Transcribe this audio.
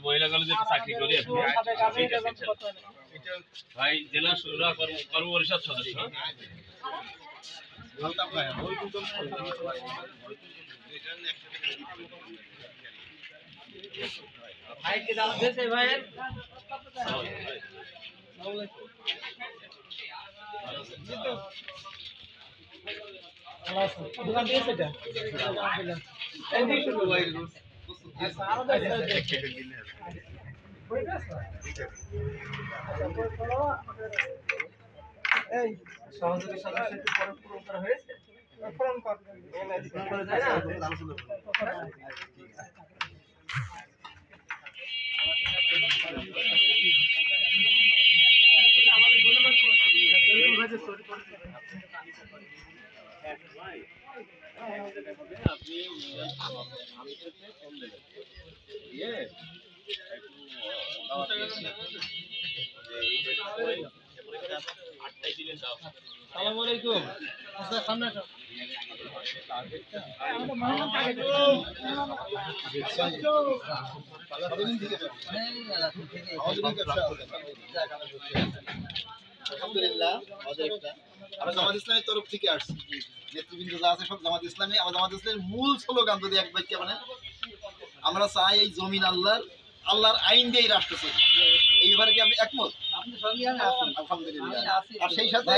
মহিলা কলেজে চাকরি করি ভাই, জেলা কর্ম পরিষদ সদস্য। ভাই কি দাম দিয়েছে ভাই? দোকান দিয়েছে এটা এই দিকে ভাই সারা দেয় এই সহযোগী সদস্য একটু পুরো করা হয়েছে ফোন করবেন করে যায় না আলোচনা আমাদের বলে মাস এরকম ভাবে স্টোরি করে আপনি আমি তো কম দেবেন দিয়ে আসসালামু আলাইকুম। আচ্ছা সামনে আসো। আলহামদুলিল্লাহ আমরা জামাত ইসলামের তরফ থেকে আসছি, নেতৃবৃন্দ যা আছে সব জামাত ইসলামী। আমার জামাত ইসলামের মূল স্লোগান যদি এক বাক্যে মানে আমরা চাই এই জমিন আল্লাহর আইন দিয়ে রাষ্ট্র চলবে। এই ব্যাপারে কি আপনি একমত? আলহামদুলিল্লাহ। আর সেই সাথে